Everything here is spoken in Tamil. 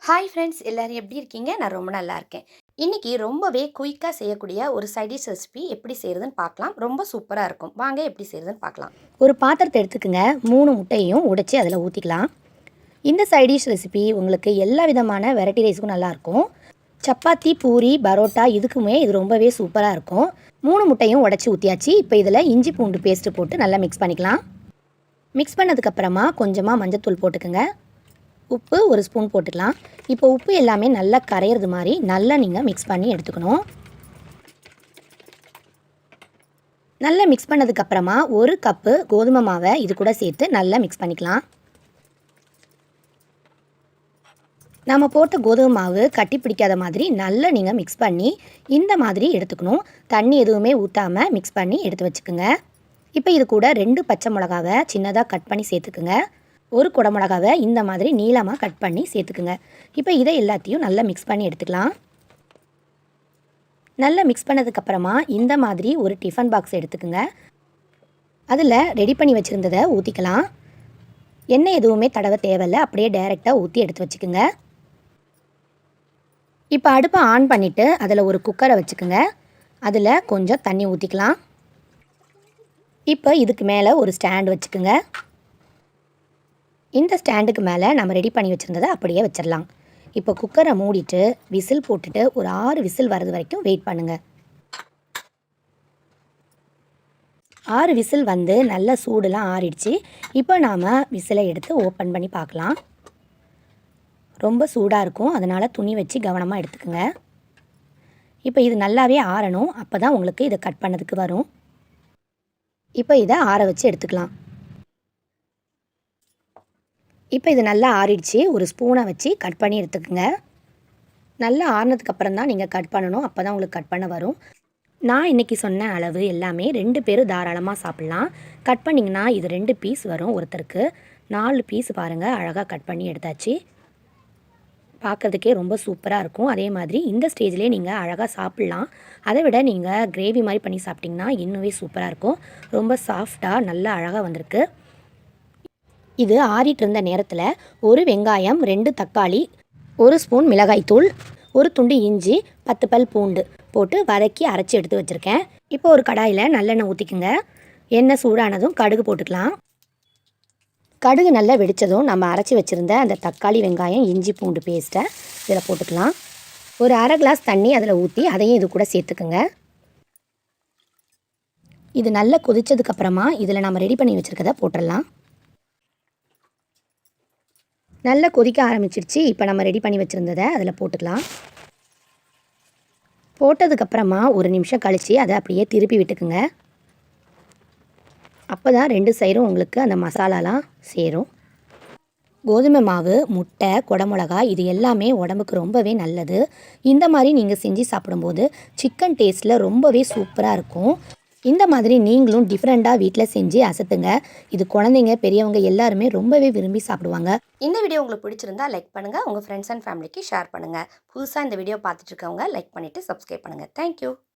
ஹாய் ஃப்ரெண்ட்ஸ், எல்லாரும் எப்படி இருக்கீங்க? நான் ரொம்ப நல்லா இருக்கேன். இன்னைக்கு ரொம்பவே குயிக்காக செய்யக்கூடிய ஒரு சைட் டிஷ் ரெசிபி எப்படி செய்கிறதுன்னு பார்க்கலாம். ரொம்ப சூப்பராக இருக்கும். வாங்க எப்படி செய்கிறதுன்னு பார்க்கலாம். ஒரு பாத்திரத்தை எடுத்துக்கங்க. 3 முட்டையும் உடைச்சி அதில் ஊற்றிக்கலாம். இந்த சைட் டிஷ் ரெசிபி உங்களுக்கு எல்லா விதமான வெரைட்டி ரைஸுக்கும் நல்லாயிருக்கும். சப்பாத்தி, பூரி, பரோட்டா இதுக்குமே இது ரொம்பவே சூப்பராக இருக்கும். 3 முட்டையும் உடைச்சி ஊற்றியாச்சு. இப்போ இதில் இஞ்சி பூண்டு பேஸ்ட்டு போட்டு நல்லா மிக்ஸ் பண்ணிக்கலாம். மிக்ஸ் பண்ணதுக்கப்புறமா கொஞ்சமாக மஞ்சத்தூள் போட்டுக்கோங்க. உப்பு 1 ஸ்பூன் போட்டுக்கலாம். இப்போ உப்பு எல்லாமே நல்லா கரையிறது மாதிரி நல்லா நீங்கள் மிக்ஸ் பண்ணி எடுத்துக்கணும். நல்லா மிக்ஸ் பண்ணதுக்கப்புறமா 1 கப்பு கோதுமை மாவை இது கூட சேர்த்து நல்லா மிக்ஸ் பண்ணிக்கலாம். நம்ம போட்ட கோதுமை மாவு கட்டி பிடிக்காத மாதிரி நல்லா நீங்கள் மிக்ஸ் பண்ணி இந்த மாதிரி எடுத்துக்கணும். தண்ணி எதுவுமே ஊற்றாமல் மிக்ஸ் பண்ணி எடுத்து வச்சுக்கோங்க. இப்போ இது கூட 2 பச்சை மிளகாவை சின்னதாக கட் பண்ணி சேர்த்துக்குங்க. 1 குடமிளகாவை இந்த மாதிரி நீளமாக கட் பண்ணி சேர்த்துக்குங்க. இப்போ இதை எல்லாத்தையும் நல்லா மிக்ஸ் பண்ணி எடுத்துக்கலாம். நல்லா மிக்ஸ் பண்ணதுக்கப்புறமா இந்த மாதிரி ஒரு டிஃபன் பாக்ஸ் எடுத்துக்குங்க. அதில் ரெடி பண்ணி வச்சுருந்ததை ஊற்றிக்கலாம். எண்ணெய் எதுவுமே தடவை தேவையில்லை, அப்படியே டைரெக்டாக ஊற்றி எடுத்து வச்சுக்குங்க. இப்போ அடுப்பை ஆன் பண்ணிவிட்டு அதில் ஒரு குக்கரை வச்சுக்குங்க. அதில் கொஞ்சம் தண்ணி ஊற்றிக்கலாம். இப்போ இதுக்கு மேலே ஒரு ஸ்டாண்ட் வச்சுக்குங்க. இந்த ஸ்டாண்டுக்கு மேலே நம்ம ரெடி பண்ணி வச்சுருந்ததை அப்படியே வச்சிடலாம். இப்போ குக்கரை மூடிட்டு விசில் போட்டுட்டு ஒரு 6 விசில் வர்றது வரைக்கும் வெயிட் பண்ணுங்கள். 6 விசில் வந்து நல்ல சூடுலாம் ஆறிடுச்சு. இப்போ நாம் விசிலை எடுத்து ஓப்பன் பண்ணி பார்க்கலாம். ரொம்ப சூடாக இருக்கும், அதனால் துணி வச்சு கவனமாக எடுத்துக்கோங்க. இப்போ இது நல்லாவே ஆறணும், அப்போ தான் உங்களுக்கு இதை கட் பண்ணதுக்கு வரும். இப்போ இதை ஆற வச்சு எடுத்துக்கலாம். இப்போ இது நல்லா ஆறிடுச்சு. ஒரு ஸ்பூனை வச்சு கட் பண்ணி எடுத்துக்கோங்க. நல்லா ஆறினதுக்கப்புறம் தான் நீங்கள் கட் பண்ணணும், அப்போ தான் உங்களுக்கு கட் பண்ண வரும். நான் இன்றைக்கி சொன்ன அளவு எல்லாமே 2 பேர் தாராளமாக சாப்பிட்லாம். கட் பண்ணிங்கன்னா இது 2 பீஸ் வரும் ஒருத்தருக்கு. 4 பீஸ் பாருங்கள், அழகாக கட் பண்ணி எடுத்தாச்சு. பார்க்குறதுக்கே ரொம்ப சூப்பராக இருக்கும். அதே மாதிரி இந்த ஸ்டேஜ்லேயே நீங்கள் அழகாக சாப்பிட்லாம். அதை விட நீங்கள் கிரேவி மாதிரி பண்ணி சாப்பிட்டிங்கன்னா இன்னுமே சூப்பராக இருக்கும். ரொம்ப சாஃப்டாக நல்லா அழகாக வந்திருக்கு. இது ஆறிட்டு இருந்த நேரத்தில் 1 வெங்காயம், 2 தக்காளி, 1 ஸ்பூன் மிளகாய்த்தூள், 1 துண்டு இஞ்சி, 10 பல் பூண்டு போட்டு வதக்கி அரைச்சி எடுத்து வச்சுருக்கேன். இப்போ ஒரு கடாயில் நல்லெண்ணெய் ஊற்றிக்குங்க. எண்ணெய் சூடானதும் கடுகு போட்டுக்கலாம். கடுகு நல்லா வெடித்ததும் நம்ம அரைச்சி வச்சுருந்த அந்த தக்காளி, வெங்காயம், இஞ்சி பூண்டு பேஸ்ட்டை இதில் போட்டுக்கலாம். ஒரு அரை கிளாஸ் தண்ணி அதில் ஊற்றி அதையும் இது கூட சேர்த்துக்குங்க. இது நல்லா கொதித்ததுக்கப்புறமா இதில் நம்ம ரெடி பண்ணி வச்சுருக்கதை போட்டுடலாம். நல்லா கொதிக்க ஆரம்பிச்சிருச்சு. இப்போ நம்ம ரெடி பண்ணி வச்சுருந்ததை அதில் போட்டுக்கலாம். போட்டதுக்கப்புறமா 1 நிமிஷம் கழித்து அதை அப்படியே திருப்பி விட்டுக்குங்க. அப்போ தான் 2 சைடும் உங்களுக்கு அந்த மசாலாலாம் சேரும். கோதுமை மாவு, முட்டை, குடமிளகா இது எல்லாமே உடம்புக்கு ரொம்பவே நல்லது. இந்த மாதிரி நீங்கள் செஞ்சு சாப்பிடும்போது சிக்கன் டேஸ்ட்டில் ரொம்பவே சூப்பராக இருக்கும். இந்த மாதிரி நீங்களும் டிஃப்ரெண்ட்டாக வீட்டில் செஞ்சு அசத்துங்க. இது குழந்தைங்க, பெரியவங்க எல்லாருமே ரொம்பவே விரும்பி சாப்பிடுவாங்க. இந்த வீடியோ உங்களுக்கு பிடிச்சிருந்தா லைக் பண்ணுங்கள், உங்கள் ஃப்ரெண்ட்ஸ் அண்ட் ஃபேமிலிக்கு ஷேர் பண்ணுங்கள். புதுசாக இந்த வீடியோ பார்த்துட்டு இருக்கவங்க லைக் பண்ணிவிட்டு சப்ஸ்கிரைப் பண்ணுங்கள். தேங்க்யூ.